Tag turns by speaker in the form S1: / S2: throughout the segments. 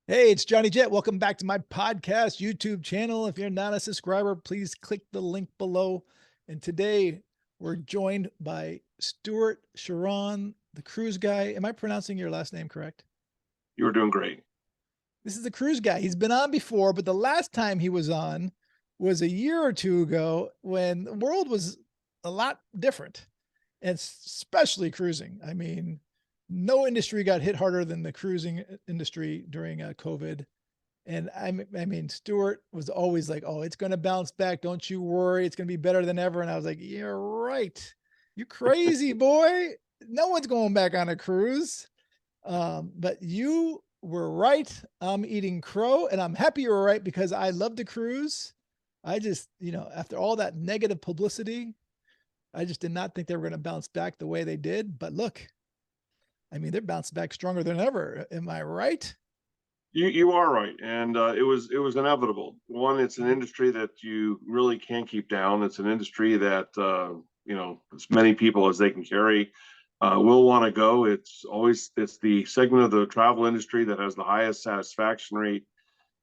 S1: Hey, it's Johnny Jet. Welcome back to my podcast YouTube channel. If you're not a subscriber, please click the link below. And today we're joined by Stewart Chiron, the cruise guy. Am I pronouncing your last name correct?
S2: You were doing great.
S1: This is the cruise guy. He's been on before, but the last time he was on was a year or two ago when the world was a lot different, and especially cruising. I mean, no industry got hit harder than the cruising industry during COVID. And I mean, Stewart was always like, "Oh, it's going to bounce back. Don't you worry. It's going to be better than ever." And I was like, "You're right. You crazy boy. No one's going back on a cruise." But you were right. I'm eating crow, and I'm happy you were right because I love to cruise. I just, after all that negative publicity, I just did not think they were going to bounce back the way they did. But look, I mean, they're bounced back stronger than ever. Am I right?
S2: You are right, and it was inevitable. One, it's an industry that you really can't keep down. It's an industry that as many people as they can carry will want to go. It's the segment of the travel industry that has the highest satisfaction rate,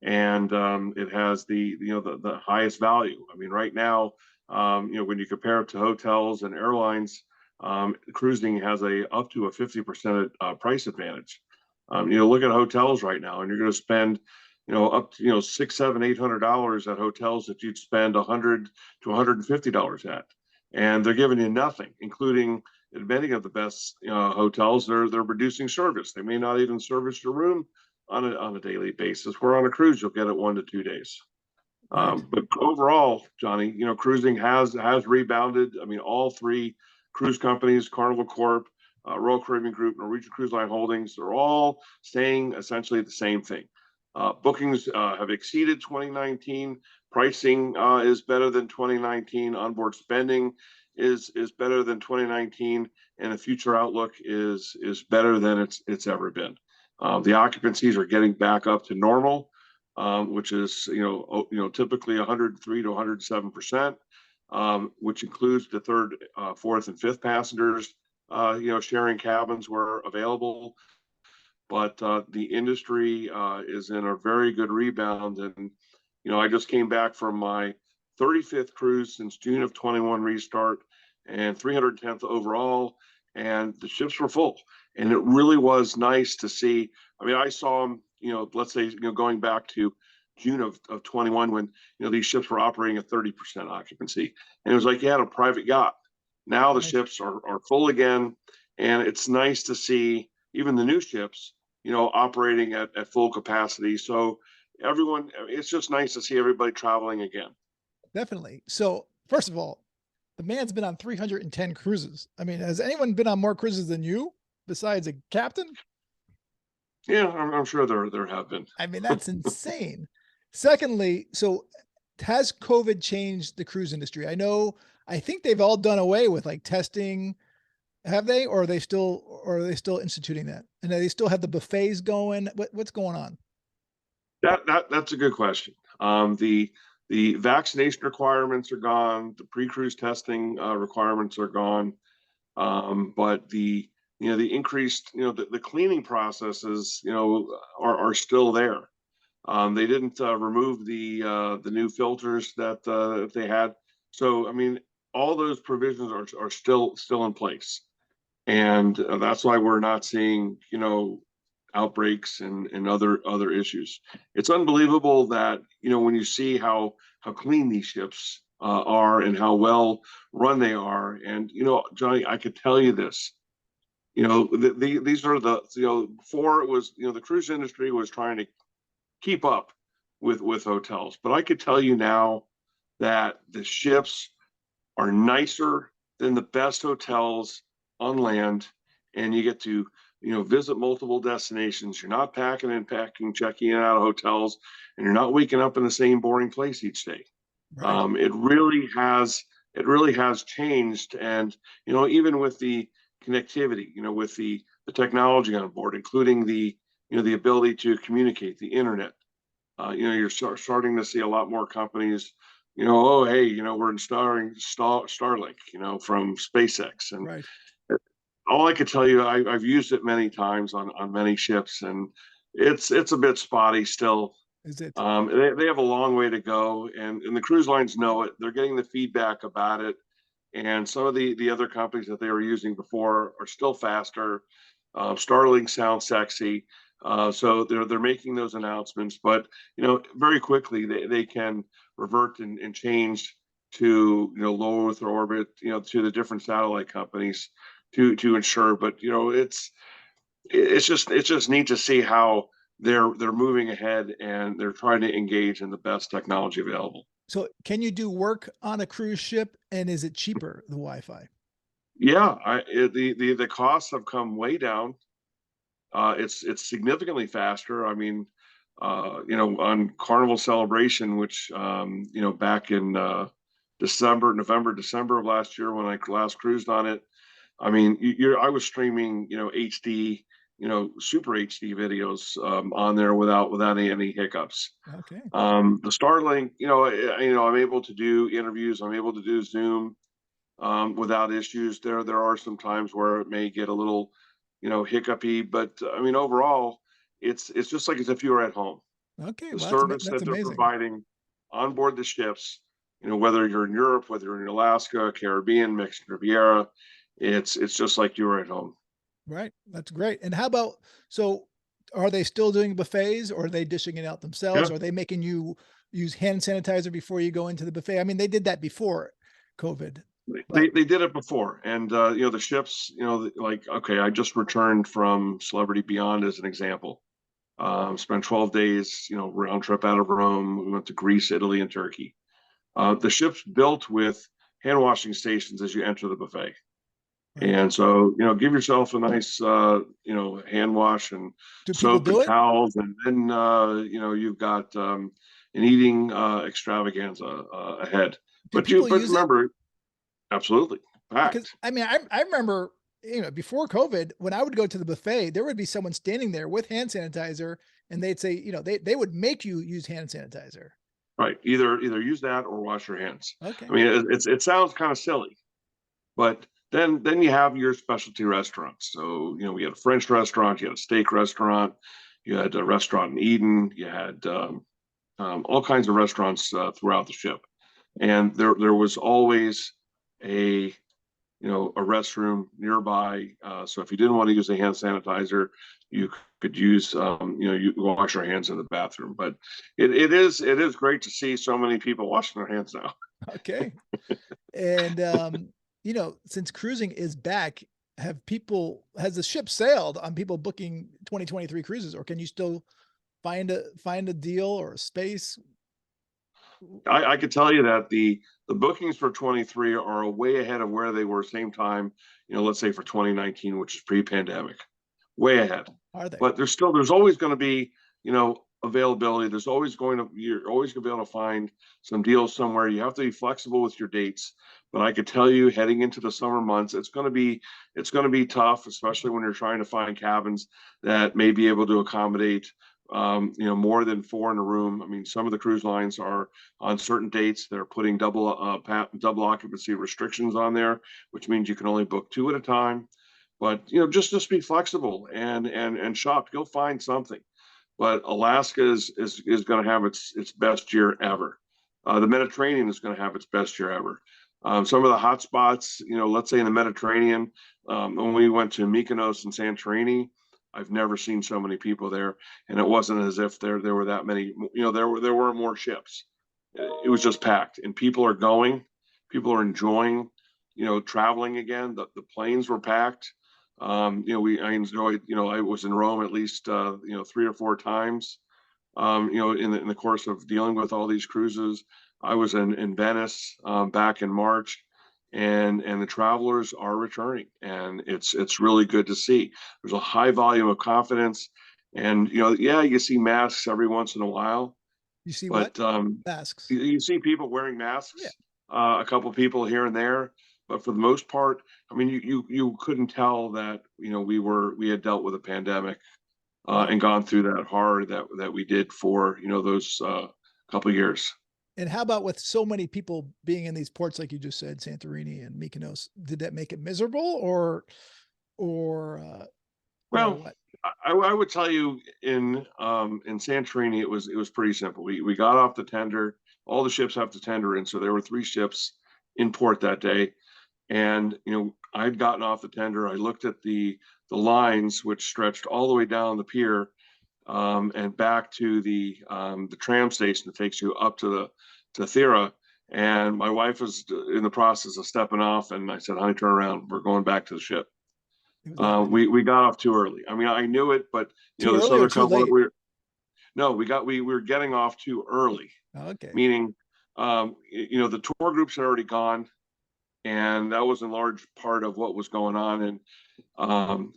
S2: and it has the highest value. I mean, right now, when you compare it to hotels and airlines, cruising has a up to a 50% price advantage. Look at hotels right now, and you're going to spend, up to six, seven, $800 at hotels that you'd spend $100 to $150 at, and they're giving you nothing, including in many of the best hotels. They're reducing service. They may not even service your room on a daily basis. Where on a cruise, you'll get it 1 to 2 days.
S1: Right.
S2: But overall, Johnny, cruising has rebounded. I mean, all three cruise companies, Carnival Corp, Royal Caribbean Group, Norwegian Cruise Line Holdings, they're all saying essentially the same thing. Bookings have exceeded 2019. Pricing is better than 2019. Onboard spending is better than 2019, and the future outlook is better than it's ever been. The occupancies are getting back up to normal, which is typically 103 to 107%, which includes the third, fourth, and fifth passengers. Sharing cabins were available, but the industry is in a very good rebound. And I just came back from my 35th cruise since June of 21 restart, and 310th overall, and the ships were full. And it really was nice to see. I mean, I saw them, let's say, going back to June of 21 when, these ships were operating at 30% occupancy. And it was like you had a private yacht. Now the
S1: Right.
S2: ships are full again. And it's nice to see even the new ships, operating at full capacity. So it's just nice to see everybody traveling again.
S1: Definitely. So, first of all, the man's been on 310 cruises. I mean, has anyone been on more cruises than you besides a captain?
S2: Yeah, I'm sure there have been.
S1: I mean, that's insane. Secondly, so has COVID changed the cruise industry? I think they've all done away with like testing. Have they, or are they still instituting that? And they still have the buffets going? What's going on?
S2: That's a good question. The vaccination requirements are gone. The pre-cruise testing requirements are gone. But the increased, the cleaning processes, are still there. They didn't remove the new filters that they had. So I mean, all those provisions are still in place, and that's why we're not seeing outbreaks and other issues. It's unbelievable that when you see how clean these ships are and how well run they are. And Johnny, I could tell you this. These are before it was, the cruise industry was trying to keep up with hotels, but I could tell you now that the ships are nicer than the best hotels on land, and you get to visit multiple destinations. You're not packing and packing, checking in and out of hotels, and you're not waking up in the same boring place each day.
S1: Right.
S2: It really has changed. And even with the connectivity, with the technology on board, including the ability to communicate, the internet. You're starting to see a lot more companies, oh, hey, we're installing Starlink, from SpaceX. And
S1: Right.
S2: all I could tell you, I've used it many times on many ships, and It's a bit spotty still.
S1: Is it?
S2: They have a long way to go, and the cruise lines know it. They're getting the feedback about it, and some of the other companies that they were using before are still faster. Starlink sounds sexy, so they're making those announcements, but very quickly they can revert and change to low Earth orbit, to the different satellite companies to ensure. But it's just neat to see how they're moving ahead and they're trying to engage in the best technology available.
S1: So can you do work on a cruise ship, and is it cheaper, the Wi-Fi?
S2: Yeah, the costs have come way down. It's significantly faster. I mean, on Carnival Celebration, which back in November, December of last year when I last cruised on it. I mean, I was streaming, HD, super HD videos on there without any hiccups.
S1: Okay.
S2: The Starlink, I'm able to do interviews. I'm able to do Zoom without issues. There are some times where it may get a little, hiccupy, but I mean, overall, it's just like as if you were at home.
S1: Okay.
S2: The
S1: Well,
S2: service
S1: that's
S2: that they're
S1: amazing.
S2: providing on board the ships, whether you're in Europe, whether you're in Alaska, Caribbean, Mexican Riviera, it's just like you were at home.
S1: Right. That's great. And how about, so are they still doing buffets, or are they dishing it out themselves?
S2: Yeah,
S1: Are they making you use hand sanitizer before you go into the buffet? I mean, they did that before COVID, but
S2: they did it before, and the ships, like okay, I just returned from Celebrity Beyond as an example. Spent 12 days, round trip out of Rome. We went to Greece, Italy, and Turkey. The ship's built with hand washing stations as you enter the buffet.
S1: right.
S2: And so, give yourself a nice, hand wash and
S1: Do people
S2: soap and
S1: do it?
S2: towels. And then, you've got an eating extravaganza ahead.
S1: Do
S2: But
S1: people use it?
S2: remember, absolutely
S1: Because
S2: packed.
S1: I mean, I remember, before COVID, when I would go to the buffet, there would be someone standing there with hand sanitizer, and they'd say, they would make you use hand sanitizer.
S2: Right. Either use that or wash your hands. I
S1: Okay.
S2: mean, it sounds kind of silly, but then you have your specialty restaurants. So, we had a French restaurant, you had a steak restaurant, you had a restaurant in Eden, you had all kinds of restaurants throughout the ship, and there was always a a restroom nearby. So if you didn't want to use a hand sanitizer, you could use you wash your hands in the bathroom. But it is great to see so many people washing their hands now.
S1: Okay. And since cruising is back, has the ship sailed on people booking 2023 cruises, or can you still find a deal or a space?
S2: I could tell you that the bookings for 23 are way ahead of where they were same time, let's say for 2019, which is pre-pandemic, way ahead.
S1: Are they?
S2: But there's always going to be, availability. You're always going to be able to find some deals somewhere. You have to be flexible with your dates. But I could tell you, heading into the summer months, it's going to be tough, especially when you're trying to find cabins that may be able to accommodate more than four in a room. I mean, some of the cruise lines are on certain dates. They're putting double occupancy restrictions on there, which means you can only book two at a time. But just be flexible and shop. You'll find something. But Alaska is going to have its best year ever. The Mediterranean is going to have its best year ever. Some of the hot spots, let's say in the Mediterranean, when we went to Mykonos and Santorini, I've never seen so many people there, and it wasn't as if there were that many. There weren't more ships. It was just packed, and people are enjoying, traveling again. The planes were packed. I enjoyed. I was in Rome at least three or four times. In the course of dealing with all these cruises, I was in Venice back in March, and the travelers are returning, and it's really good to see. There's a high volume of confidence, and yeah, you see masks every once in a while,
S1: You see what?
S2: but
S1: Masks.
S2: you see people wearing
S1: Yeah.
S2: masks, a couple of people here and there, but for the most part, I mean, you couldn't tell that we had dealt with a pandemic
S1: Right.
S2: and gone through that hard that we did for those couple of years.
S1: And how about with so many people being in these ports, like you just said, Santorini and Mykonos, did that make it miserable, or
S2: Well,
S1: what?
S2: I would tell you in Santorini it was pretty simple. We got off the tender. All the ships have to tender in, so there were three ships in port that day. And I'd gotten off the tender. I looked at the lines which stretched all the way down the pier, and back to the tram station that takes you up to the Thera. And my wife was in the process of stepping off, and I said, "Honey, turn around. We're going back to the ship."
S1: It was that many.
S2: We got off too early. I mean, I knew it, but
S1: Too
S2: this
S1: early or
S2: other
S1: too
S2: couple that
S1: late?
S2: no, we were getting off too early,
S1: Okay.
S2: meaning, the tour groups had already gone, and that was in large part of what was going on. And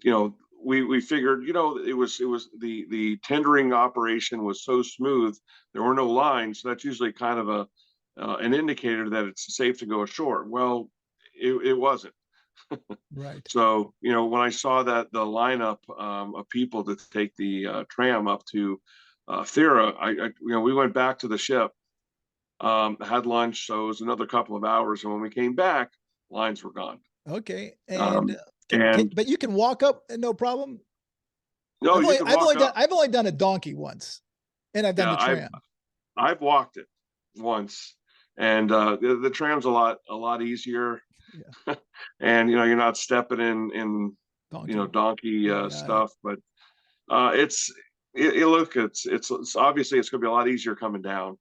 S2: we figured, it was the tendering operation was so smooth, there were no lines. So that's usually kind of an indicator that it's safe to go ashore. Well, it wasn't.
S1: Right.
S2: So, when I saw that the lineup of people to take the tram up to Thera, we went back to the ship, had lunch. So it was another couple of hours. And when we came back, lines were gone.
S1: Okay. And
S2: Um, and
S1: but you can walk up and no problem.
S2: no, you can walk up.
S1: I've only done a donkey once, and I've done
S2: Yeah,
S1: the tram.
S2: I've walked it once, and the tram's a lot easier.
S1: Yeah,
S2: And you're not stepping in
S1: donkey.
S2: donkey
S1: Right.
S2: stuff, but it's look, it's obviously it's going to be a lot easier coming down.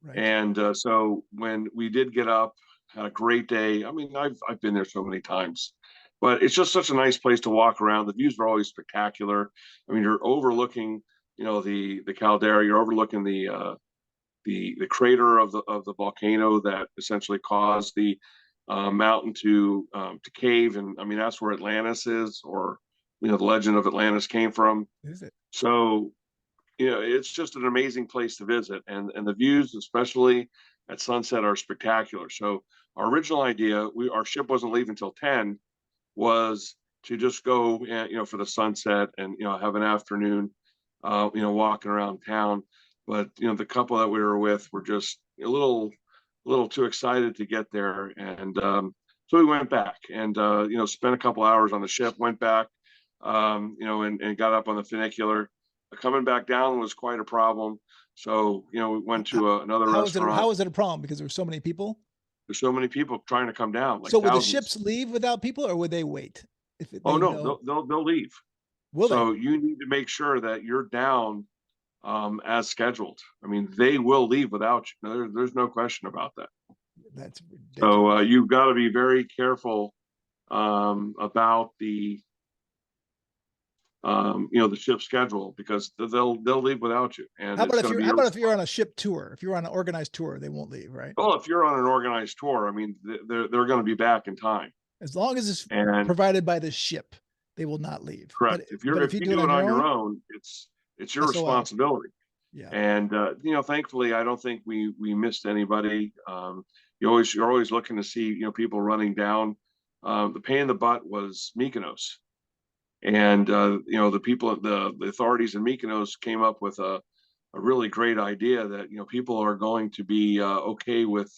S1: Right.
S2: And so when we did get up, had a great day. I mean, I've been there so many times, but it's just such a nice place to walk around. The views are always spectacular. I mean, you're overlooking, the caldera. You're overlooking the crater of the volcano that essentially caused the mountain to cave. And I mean, that's where Atlantis is, or the legend of Atlantis came from.
S1: Is it?
S2: So it's just an amazing place to visit, and the views, especially at sunset, are spectacular. So our original idea, our ship wasn't leaving until 10, was to just go and, for the sunset and have an afternoon, walking around town. But the couple that we were with were just a little too excited to get there, and so we went back and spent a couple hours on the ship, went back, and got up on the funicular. Coming back down was quite a problem. So, we went
S1: How,
S2: to another
S1: how is it?
S2: restaurant.
S1: How is it a problem? Because there were so many people.
S2: There's so many people trying to come down, like
S1: So would the
S2: thousands.
S1: ships leave without people, or would they wait if
S2: Oh
S1: they
S2: no,
S1: know?
S2: they'll leave.
S1: Will they?
S2: So you need to make sure that you're down as scheduled. I mean, they will leave without you. There's no question about that.
S1: That's
S2: So
S1: ridiculous.
S2: you've got to be very careful about the ship schedule, because they'll leave without you, and it's going to be
S1: How
S2: your
S1: about if you're on a
S2: responsibility.
S1: ship tour? If you're on an organized tour, they won't leave, right?
S2: Well, if you're on an organized tour, I mean, they're going to be back in time.
S1: As long as it's
S2: And
S1: provided by the ship, they will not leave.
S2: correct, if
S1: But
S2: you're
S1: if
S2: if
S1: you
S2: you
S1: do it
S2: do
S1: on
S2: it
S1: your
S2: on your
S1: own,
S2: own, it's your
S1: SOL.
S2: responsibility.
S1: Yeah.
S2: And thankfully, I don't think we missed anybody. You're always looking to see people running down. The pain in the butt was Mykonos, and the people, the authorities in Mykonos came up with a really great idea that people are going to be okay with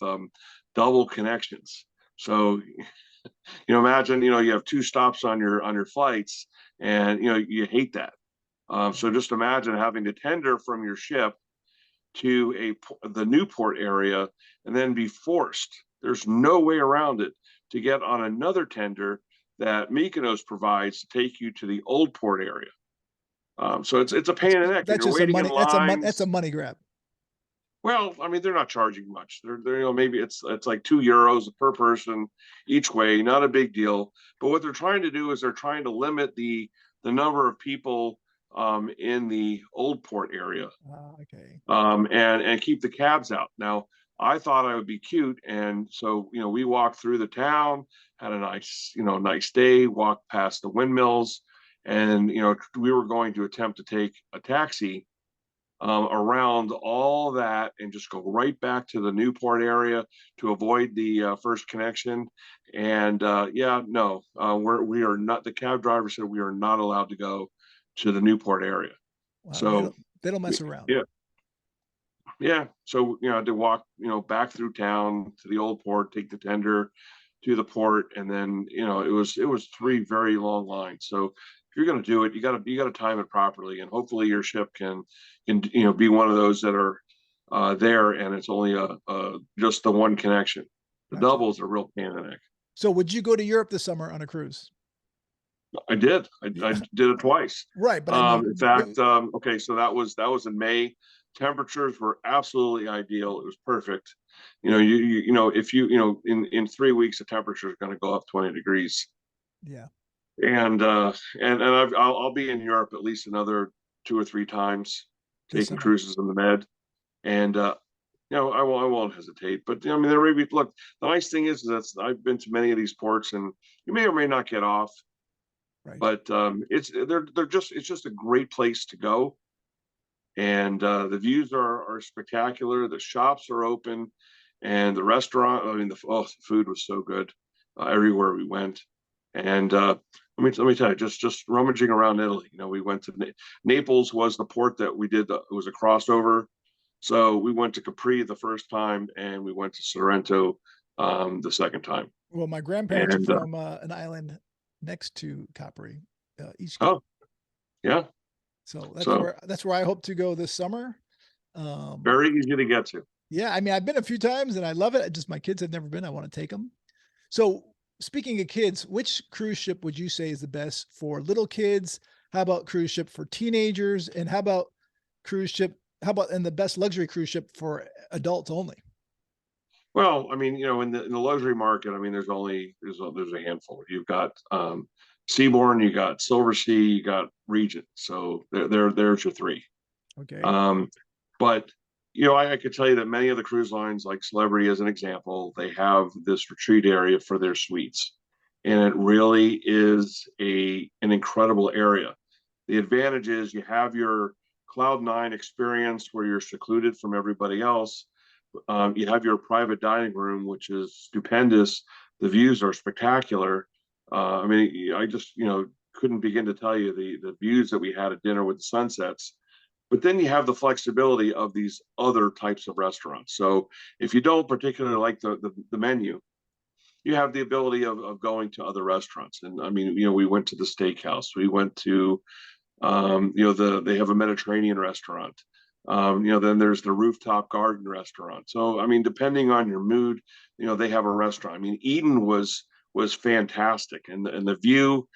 S2: double connections. So imagine you have two stops on your flights, and you hate that. So just imagine having to tender from your ship to the Newport area, and then be forced. There's no way around it to get on another tender that Mykonos provides to take you to the Old Port area. So it's a pain in the neck, and
S1: That's
S2: you're
S1: just a
S2: waiting in
S1: money. That's a
S2: lines.
S1: money grab.
S2: Well, I mean, they're not charging much. They're maybe it's like €2 per person each way, not a big deal. But what they're trying to do is they're trying to limit the number of people in the Old Port area,
S1: Okay.
S2: and keep the cabs out. Now, I thought I would be cute, and so we walked through the town, had a nice day, walked past the windmills, and we were going to attempt to take a taxi around all that and just go right back to the Newport area to avoid the first connection. And yeah, no, we are not. The cab driver said we are not allowed to go to the Newport area.
S1: Wow.
S2: So
S1: They don't mess around.
S2: yeah, yeah. So I had to walk back through town to the Old Port, take the tender to the port, and then it was three very long lines. So if you're going to do it, you got to time it properly, and hopefully your ship can be one of those that are there, and it's only a just the one connection. The
S1: Gotcha.
S2: double is a real pain in the neck.
S1: So would you go to Europe this summer on a cruise?
S2: I did. I
S1: Yeah.
S2: did it twice.
S1: Right, but I mean,
S2: In fact, okay, so that was in May. Temperatures were absolutely ideal. It was perfect. If in 3 weeks the temperature is going to go up 20 degrees,
S1: yeah,
S2: and I'll be in Europe at least another 2 or 3 times,
S1: this
S2: taking
S1: summer.
S2: cruises in the Med, and I won't hesitate. But I mean, there may be look. The nice thing is that I've been to many of these ports, and you may or may not get off,
S1: Right.
S2: but it's just a great place to go, and the views are spectacular. The shops are open, and the restaurant. I mean, the food was so good everywhere we went, and let me tell you, just rummaging around Italy. We went to Naples was the port that we did. It was a crossover, so we went to Capri the first time, and we went to Sorrento the second time.
S1: Well, my grandparents are
S2: And
S1: from an island next to Capri, Ischia.
S2: oh yeah,
S1: So
S2: so
S1: that's where I hope to go this summer.
S2: very easy to get to.
S1: Yeah, I mean, I've been a few times and I love it. Just my kids have never been. I want to take them. So, speaking of kids, which cruise ship would you say is the best for little kids? How about cruise ship for teenagers? And how about cruise ship? How about and the best luxury cruise ship for adults only?
S2: Well, I mean, in the luxury market, I mean, there's a handful. You've got Seabourn, you got Silver Sea, you got Regent. So there's your three.
S1: Okay,
S2: Um, but I could tell you that many of the cruise lines, like Celebrity as an example, they have this retreat area for their suites, and it really is an incredible area. The advantage is you have your Cloud9 experience where you're secluded from everybody else. You have your private dining room, which is stupendous. The views are spectacular. I mean, I just couldn't begin to tell you the views that we had at dinner with the sunsets. But then you have the flexibility of these other types of restaurants. So if you don't particularly like the menu, you have the ability of going to other restaurants. And I mean, we went to the steakhouse. We went to they have a Mediterranean restaurant. Then there's the rooftop garden restaurant. So I mean, depending on your mood, they have a restaurant. I mean, Eden was fantastic, and the view,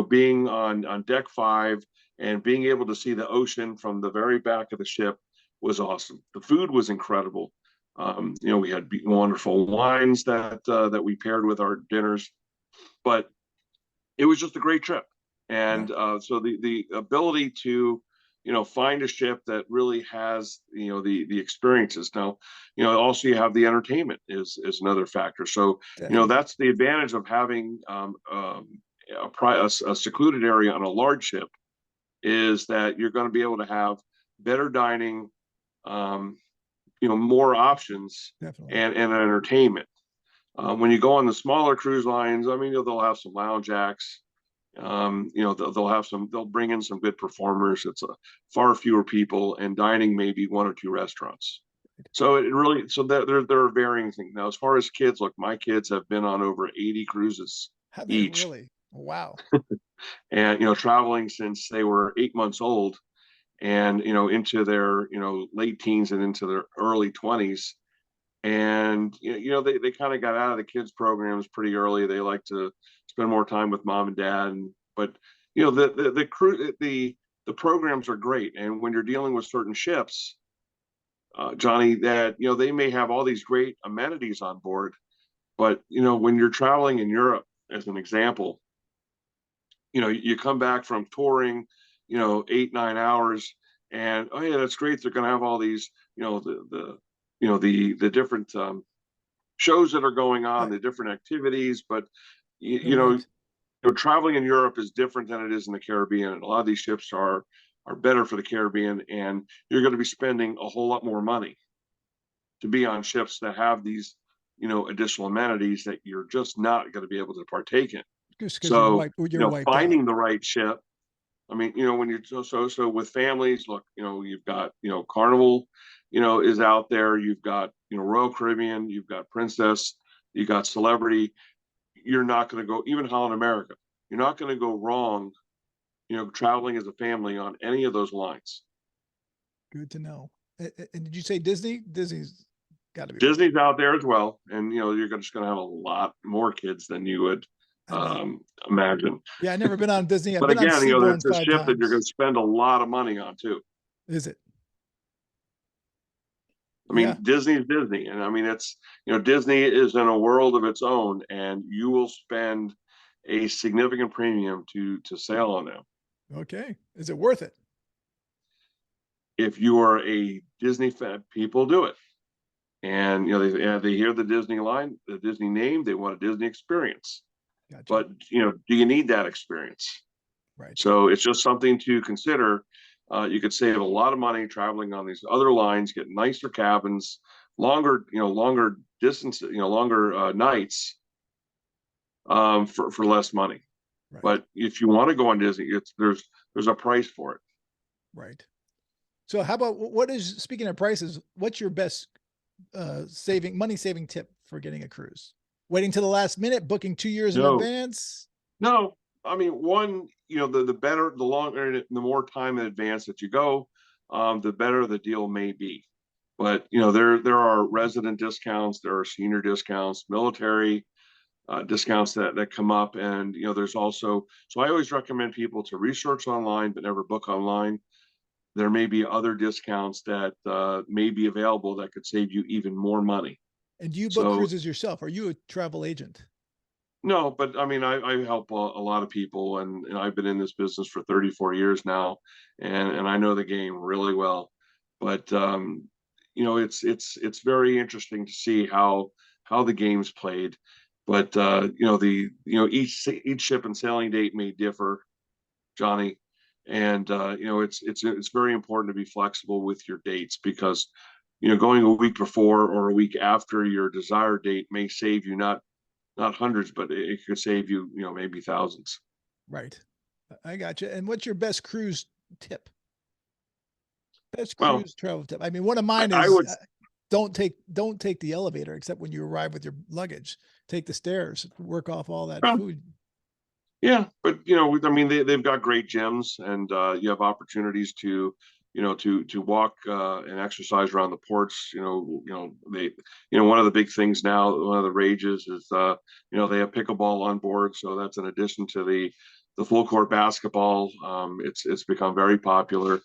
S2: being on deck 5 and being able to see the ocean from the very back of the ship was awesome. The food was incredible. We had wonderful wines that we paired with our dinners, but it was just a great trip.
S1: right.
S2: And so the ability to find a ship that really has the experiences. Now also you have the entertainment is another factor. So
S1: Definitely.
S2: that's the advantage of having a secluded area on a large ship, is that you're going to be able to have better dining, um, more options,
S1: Definitely.
S2: and entertainment. When you go on the smaller cruise lines, I mean, they'll have some lounge acts. They'll bring in some good performers. It's far fewer people, and dining maybe one or two restaurants. So there are varying things. Now, as far as kids, look, my kids have been on over 80 cruises
S1: Have they
S2: each,
S1: really? Wow.
S2: and traveling since they were 8 months old, and into their late teens and into their early 20s. And they kind of got out of the kids programs pretty early. They like to spend more time with mom and dad, but the crew, the programs are great. And when you're dealing with certain ships, Johnny, that they may have all these great amenities on board, but when you're traveling in Europe, as an example, you come back from touring 8-9 hours, and oh yeah, that's great, they're going to have all these the different shows that are going on,
S1: Right.
S2: the different activities, but you,
S1: You're
S2: you know
S1: right.
S2: traveling in Europe is different than it is in the Caribbean, and a lot of these ships are better for the Caribbean, and you're going to be spending a whole lot more money to be on ships that have these additional amenities that you're just not going to be able to partake in.
S1: Just because
S2: So
S1: you're wiped out.
S2: finding the right ship, I mean, when you're so with families, look, you've got, Carnival, is out there. You've got, Royal Caribbean, you've got Princess, you got Celebrity. You're not going to go, even Holland America, you're not going to go wrong, traveling as a family on any of those lines.
S1: Good to know. And did you say Disney? Disney's got to be worth it.
S2: Disney's out there as well, and you're just going to have a lot more kids than you would
S1: I bet.
S2: imagine.
S1: Yeah, I've never been on Disney. I've
S2: But
S1: been on
S2: again,
S1: Seabourn
S2: it's a
S1: five
S2: ship that you're going
S1: times.
S2: to spend a lot of money on too.
S1: Is it?
S2: I
S1: Yeah.
S2: mean, Disney's Disney, and I mean it's Disney is in a world of its own, and you will spend a significant premium to sail on them.
S1: Okay. Is it worth it?
S2: If you are a Disney fan, people do it, and they hear the Disney line, the Disney name, they want a Disney experience.
S1: Gotcha.
S2: But do you need that experience?
S1: Right.
S2: So it's just something to consider. You could save a lot of money traveling on these other lines, get nicer cabins, longer distances, longer nights for less money.
S1: Right.
S2: But if you want to go on Disney, there's a price for it.
S1: Right. So how about what is, speaking of prices, what's your best money saving tip for getting a cruise? Waiting to the last minute, booking 2 years in
S2: No,
S1: advance?
S2: no. I mean, one, the better, the longer, the more time in advance that you go, the better the deal may be. But there are resident discounts, there are senior discounts, military discounts that come up, and there's also. So I always recommend people to research online, but never book online. There may be other discounts that may be available that could save you even more money.
S1: And do you book
S2: So
S1: cruises yourself? Are you a travel agent?
S2: no, but I mean, I help a lot of people, and I've been in this business for 34 years now, and I know the game really well. But it's very interesting to see how the game's played. But each ship and sailing date may differ, Johnny, and it's very important to be flexible with your dates because going a week before or a week after your desired date may save you not hundreds, but it could save you, maybe thousands.
S1: Right. I got you. And what's your best cruise tip? Best
S2: Well,
S1: cruise travel tip. I mean, one of
S2: I,
S1: mine
S2: I
S1: is
S2: would,
S1: don't take the elevator except when you arrive with your luggage. Take the stairs. Work off all that
S2: well,
S1: food.
S2: yeah, but I mean, they've got great gyms, and you have opportunities to walk and exercise around the ports. One of the big things now, one of the rages is they have pickleball on board, so that's in addition to the full court basketball. It's become very popular.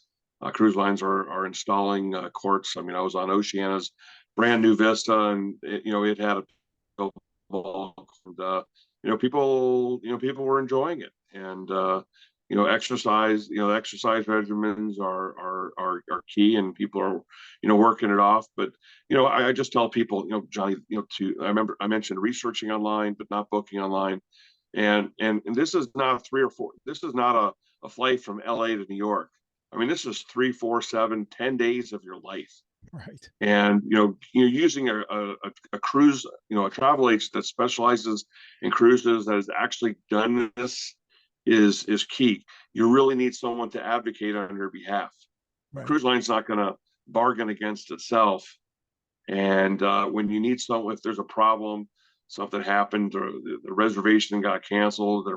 S2: Cruise lines are installing courts. I mean, I was on Oceana's brand new Vista, and it had a pickleball, and people were enjoying it, and exercise, exercise regimens are key, and people are working it off. But I just tell people, Johnny, to I remember I mentioned researching online but not booking online, and this is not three or four, this is not a flight from LA to New York. I mean, this is 3, 4, 7, 10 days of your life.
S1: Right.
S2: And you're using a cruise, a travel agent that specializes in cruises, that has actually done this, is key. You really need someone to advocate on your behalf. A
S1: Right.
S2: cruise line's not going to bargain against itself. And when you need someone, if there's a problem, something happened, or the reservation got canceled,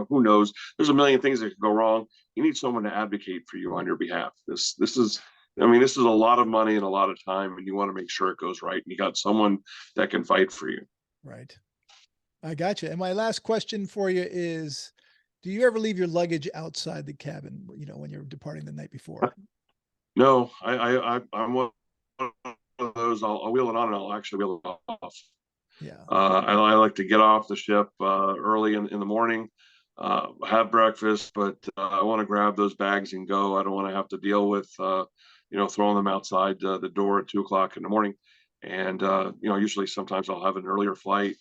S2: who knows? There's a million things that could go wrong. You need someone to advocate for you on your behalf. This is, I mean, this is a lot of money and a lot of time, and you want to make sure it goes right. And you got someone that can fight for you.
S1: Right. I got you. And my last question for you is, do you ever leave your luggage outside the cabin, when you're departing the night before?
S2: No, I'm one of those. I'll wheel it on and I'll actually wheel it off.
S1: Yeah.
S2: I like to get off the ship early in the morning, have breakfast, but I want to grab those bags and go. I don't want to have to deal with, throwing them outside the door at 2 o'clock in the morning. And, usually sometimes I'll have an earlier flight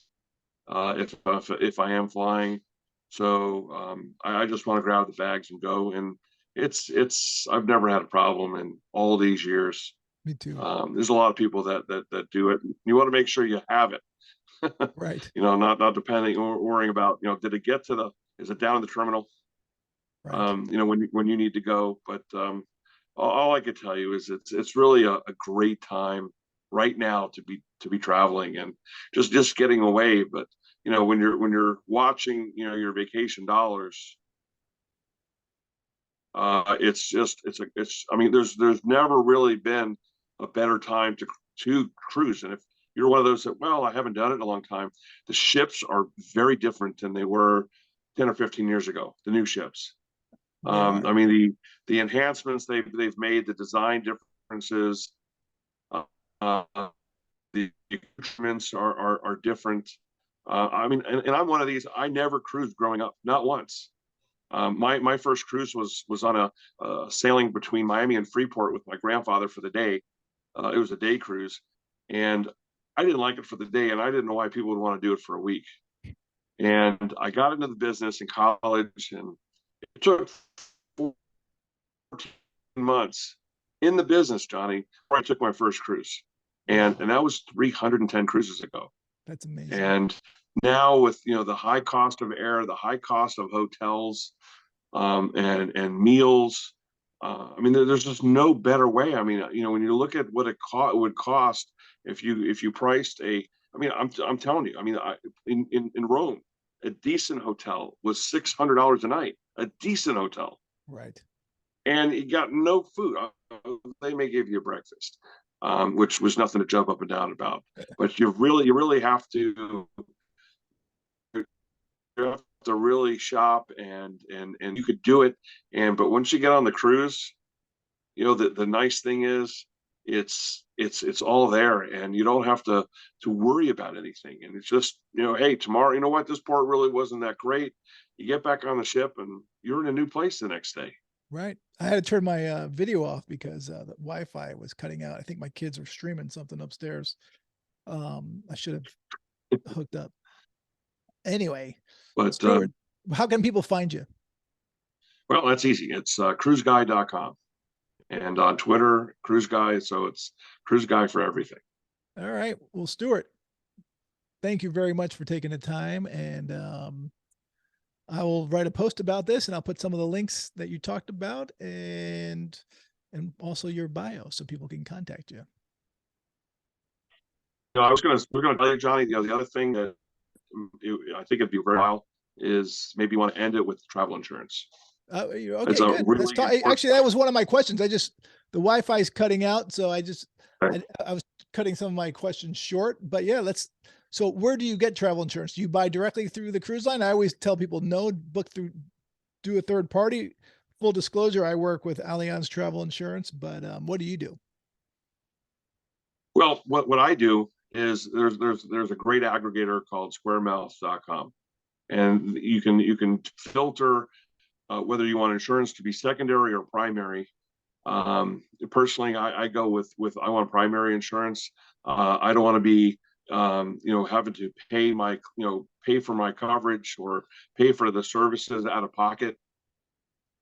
S2: if I am flying. So I just want to grab the bags and go. And I've never had a problem in all these years.
S1: Me too.
S2: There's a lot of people that do it. You want to make sure you have it.
S1: Right.
S2: Not depending or worrying about, did it get to is it down in the terminal?
S1: Right.
S2: When you need to go. But all I could tell you is it's really a great time right now to be traveling and just getting away. But when you're watching, your vacation dollars, I mean, there's never really been a better time to cruise. And if you're one of those that, well, I haven't done it in a long time, the ships are very different than they were 10 or 15 years ago, the new ships.
S1: They are.
S2: I mean, the enhancements they've made, the design differences, uh, uh, the accoutrements are different. I mean, and I'm one of these. I never cruised growing up, not once. My first cruise was on a sailing between Miami and Freeport with my grandfather for the day. It was a day cruise, and I didn't like it for the day, and I didn't know why people would want to do it for a week. And I got into the business in college, and it took 14 months in the business, Johnny, before I took my first cruise,
S1: Wow.
S2: and that was 310 cruises ago.
S1: That's amazing.
S2: And now with the high cost of air, the high cost of hotels, and meals. I mean, there's just no better way. I mean, when you look at what would cost if you priced a. I mean, I'm telling you. I mean, in Rome, a decent hotel was $600 a night. A decent hotel,
S1: Right.
S2: and you got no food. They may give you a breakfast, which was nothing to jump up and down about. But you really have to really shop, and you could do it. But once you get on the cruise, the nice thing is it's all there, and you don't have to worry about anything. And it's just, hey, tomorrow, you know what, this port really wasn't that great. You get back on the ship and you're in a new place the next day.
S1: Right. I had to turn my video off because the Wi-Fi was cutting out. I think my kids were streaming something upstairs. I should have hooked up. Anyway,
S2: But
S1: Stewart, how can people find you?
S2: well, that's easy. It's cruiseguy.com, and on Twitter, cruise guy. So it's cruise guy for everything.
S1: All right. Well, Stewart, thank you very much for taking the time. And I will write a post about this, and I'll put some of the links that you talked about and also your bio so people can contact you.
S2: We're gonna tell you, Johnny. The other thing that I think it'd be very well is maybe you want to end it with travel insurance. It's
S1: Okay,
S2: a
S1: good. Let's
S2: really
S1: talk.
S2: important.
S1: Actually, that was one of my questions. The Wi-Fi is cutting out, so I was cutting some of my questions short. But yeah, so where do you get travel insurance? Do you buy directly through the cruise line? I always tell people no, do a third party. Full disclosure, I work with Allianz Travel Insurance, but what do you do?
S2: Well, what I do is there's a great aggregator called squaremouth.com, and you can filter whether you want insurance to be secondary or primary. Personally, I go with I want primary insurance. I don't want to be having to pay for my coverage or pay for the services out of pocket.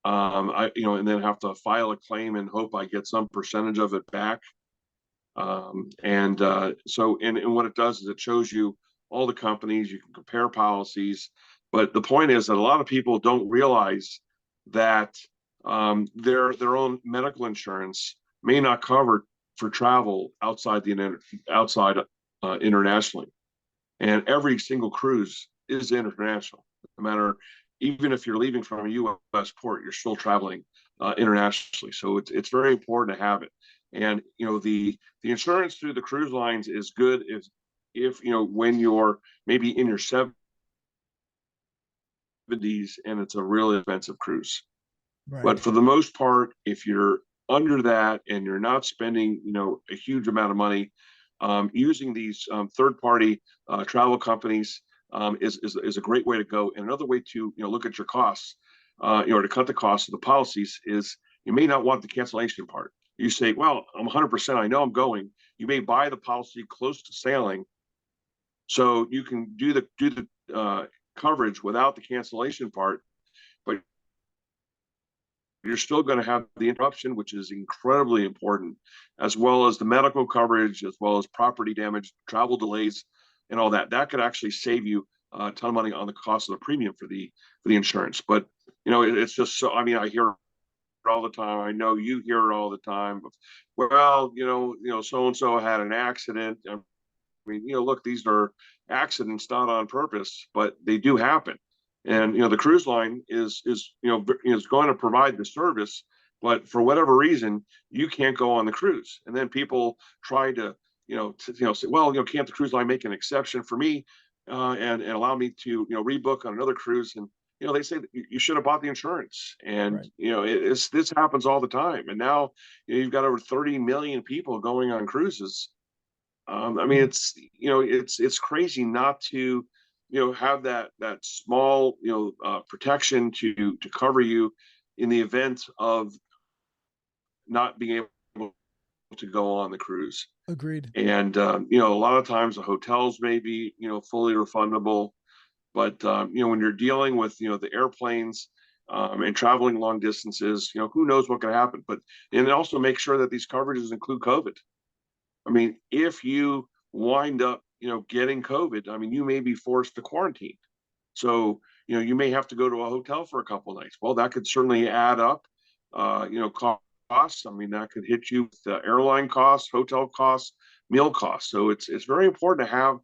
S2: And then have to file a claim and hope I get some percentage of it back. And what it does is it shows you all the companies. You can compare policies, but the point is that a lot of people don't realize that their own medical insurance may not cover for travel outside internationally, and every single cruise is international. No matter, even if you're leaving from a U.S. port, you're still traveling internationally. So it's very important to have it. And the insurance through the cruise lines is good if when you're maybe in your 70s and it's a really expensive cruise. But
S1: Right.
S2: for the most part, if you're under that and you're not spending a huge amount of money, using these third-party travel companies is a great way to go. And another way to look at your costs, to cut the cost of the policies, is you may not want the cancellation part. You say, well, I'm 100%. I know I'm going. You may buy the policy close to sailing, so you can do the coverage without the cancellation part, but you're still going to have the interruption, which is incredibly important, as well as the medical coverage, as well as property damage, travel delays, and all that. That could actually save you a ton of money on the cost of the premium for the insurance. But it's just so. I mean, I hear all the time. I know you hear it all the time. Well, so and so had an accident. I mean, look, these are accidents not on purpose, but they do happen. And the cruise line is going to provide the service, but for whatever reason, you can't go on the cruise. And then people try to say, well, can't the cruise line make an exception for me, and allow me to rebook on another cruise? And they say that you should have bought the insurance. And
S1: Right.
S2: this happens all the time. And now you've got over 30 million people going on cruises. I mean,
S1: Mhm.
S2: it's crazy not to have that small protection to cover you in the event of not being able to go on the cruise.
S1: Agreed.
S2: And a lot of times the hotels may be fully refundable, but when you're dealing with the airplanes, and traveling long distances, who knows what could happen. But and also make sure that these coverages include COVID. I mean, if you wind up, getting COVID, I mean, you may be forced to quarantine. So, you may have to go to a hotel for a couple of nights. Well, that could certainly add up, costs. I mean, that could hit you with the airline costs, hotel costs, meal costs. So it's very important to have,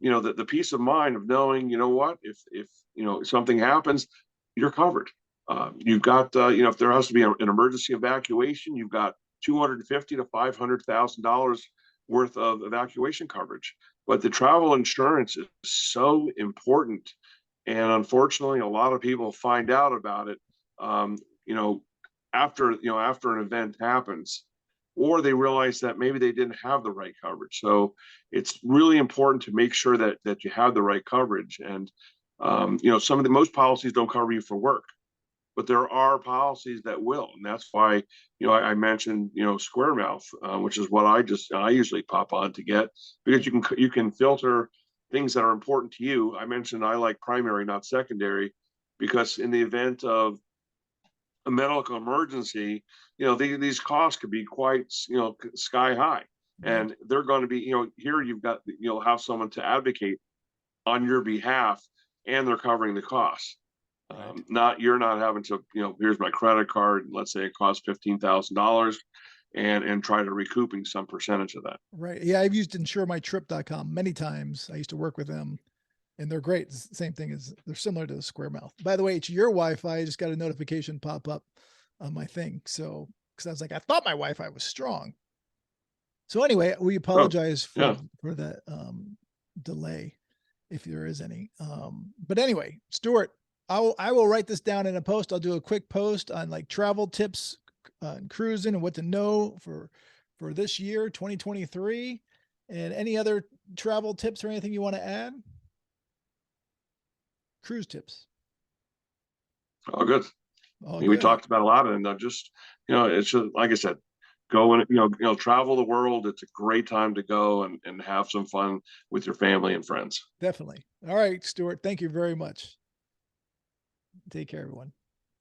S2: the peace of mind of knowing, what, if something happens, you're covered. You've got, if there has to be an emergency evacuation, you've got 250 to $500,000 worth of evacuation coverage. But the travel insurance is so important, and unfortunately, a lot of people find out about it, um, you know, after an event happens, or they realize that maybe they didn't have the right coverage. So it's really important to make sure that you have the right coverage. And some of the most policies don't cover you for work, but there are policies that will, and that's why I mentioned square mouth, which is what I usually pop on to get, because you can filter things that are important to you. I mentioned I like primary, not secondary, because in the event of a medical emergency, these costs could be quite sky high,
S1: Right.
S2: and they're going to be here you'll have someone to advocate on your behalf, and they're covering the costs.
S1: Right.
S2: Not You're not having to, here's my credit card. Let's say it costs $15,000, and try to recouping some percentage of that.
S1: Right. Yeah, I've used insuremytrip.com many times. I used to work with them and they're great. It's the same thing as they're similar to the Square Mouth. By the way, it's your Wi-Fi. I just got a notification pop up on my thing. So, because I was like, I thought my Wi-Fi was strong. So anyway, we
S2: Oh,
S1: apologize
S2: yeah.
S1: for that delay, if there is any. But anyway, Stuart, I will write this down in a post. I'll do a quick post on like travel tips on cruising and what to know for this year, 2023, and any other travel tips or anything you want to add. Cruise tips.
S2: Oh, good.
S1: Oh,
S2: We
S1: good.
S2: talked about a lot, and just it's just like I said, go and travel the world. It's a great time to go and have some fun with your family and friends.
S1: Definitely. All right, Stuart. Thank you very much. Take care, everyone.